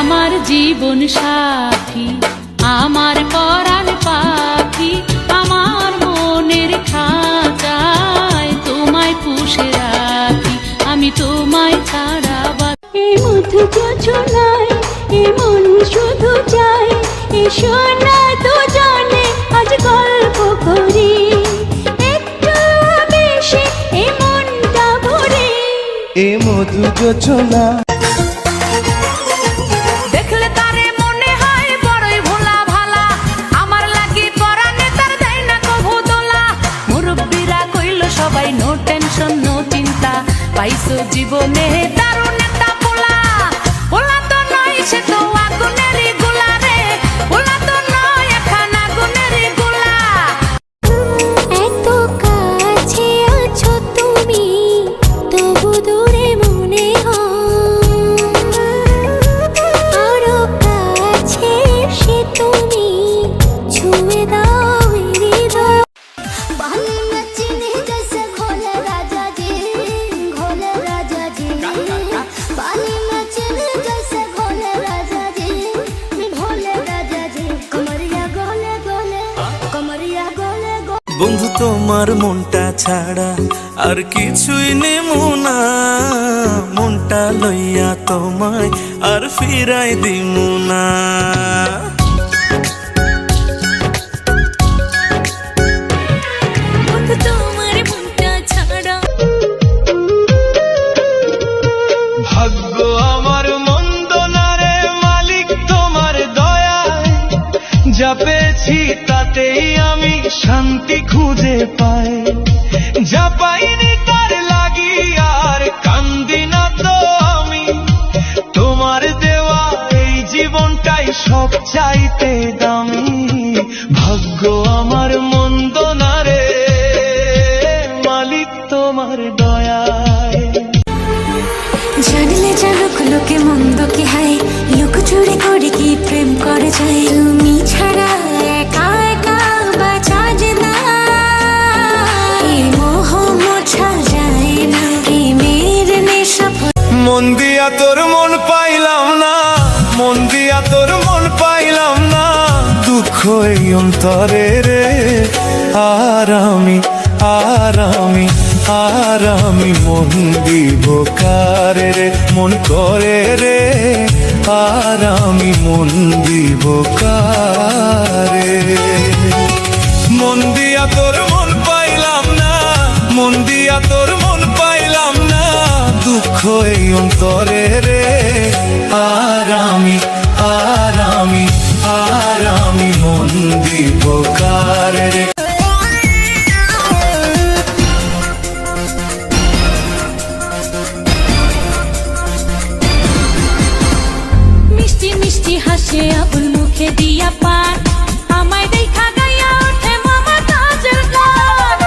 আমার জীবন সাথী, আমার পরাণ পাখি, আমার মনের খাঁচায় তোমায় পুষে রাখি, আমি তোমায় ছাড়া এই মধু যোজনায় এ মন শুধু চায়, এসো না দুজনে আজ গল্প করি, একটু বেশি এ মনটা ভরে। এ মধু যোজনা দেখলে তারে মনে হয় বড়ই ভোলা ভালা, আমার লাগি পরাণে তার দেয় না কভু দোলা। মুরব্বীরা কইল সবাই নো টেনশন নো চিন্তা, পাইছো জীবনে দারুণ একটা পোলা। পোলা তো নয় সে তো আগুনেরই গোলা রে, পোলা তো নয় এখন আগুনেরই গোলা। এত কাছে আছো তুমি তবু দূরে মনে হয়, আরো কাছে সে তুমি ছুঁয়ে দাও হৃদয়। पानी में चीनी जैसे घोले राजा जी, घोले राजा जी, पानी में चीनी जैसे घोले राजा जी, घोले राजा जी, कमरिया गोले गोले, कमरिया गोले गोले। বন্ধু তোমার মনটা ছাড়া আর কিছুই নেমু না, মনটা লইয়া তোমায় আর ফিরাই দিমু না। বন্ধু তোমার মনটা ছাড়া ভাগ্য আমার মন্দ না রে মালিক তোমার দয়ায়, যা পেয়েছি তাতেই আমি শান্তি খুঁজে পাই, যা পাইনি তার লাগি আর কান্দি না তো আমি, তোমার দেওয়া এই জীবনটাই সব চাইতে দামি। ভাগ্য আমার মন্দ না রে মালিক তোমার দয়ায়। জানলে জানুক লোকে মন্দ কি হায়, লোক জুড়ে করে কি প্রেম করে যায়, তুমি ছাড়া একা একা বাঁচা যে না, এই মোহ মোছা যায় না, এই মেয়ের নেশা মন দিয়া তোর মন পাইলাম না, মন দিয়া তোর মন পাইলাম না, দুঃখ এই অন্তরে রে, আর আমি মন দিব কারে রে, মন করে রে, আর আমি মন দিব কারে। মন দিয়া তোর মন পাইলাম না, মন দিয়া তোর মন পাইলাম না, দুঃখ এই অন্তরে রে, আর আমি মন দিব কারে রে। মিষ্টি মিষ্টি হাসে আবুল মুখে দিয়া পান, আমায় দেখা গাইয়া ওঠে মমতাজের গান।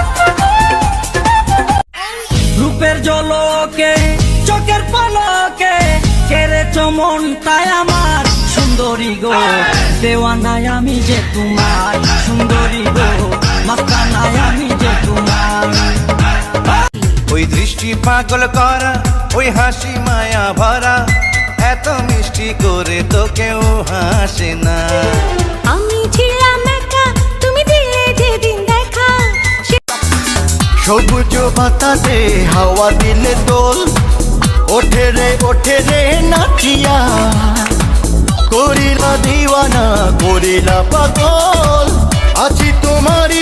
রূপের জলকে চোখের পলকে কেড়েছ মনটাই আমার, সুন্দরী গো দেওয়ানায় আমি যে তোমার, সুন্দরী গো মাস্তানায় আমি যে তোমার। ওই দৃষ্টি পাগল করা, ওই হাসি মায়া ভরা, এত মিষ্টি করে তো কেউ হাসে না। আমি ছিলাম একা তুমি দিলে যেদিন দেখা, সবুজ বাতাসে হাওয়া দিলে দোল, ওঠে রে নাচিয়া, করিলা দিওয়ানা করিলা পাগল, আছি তোমারই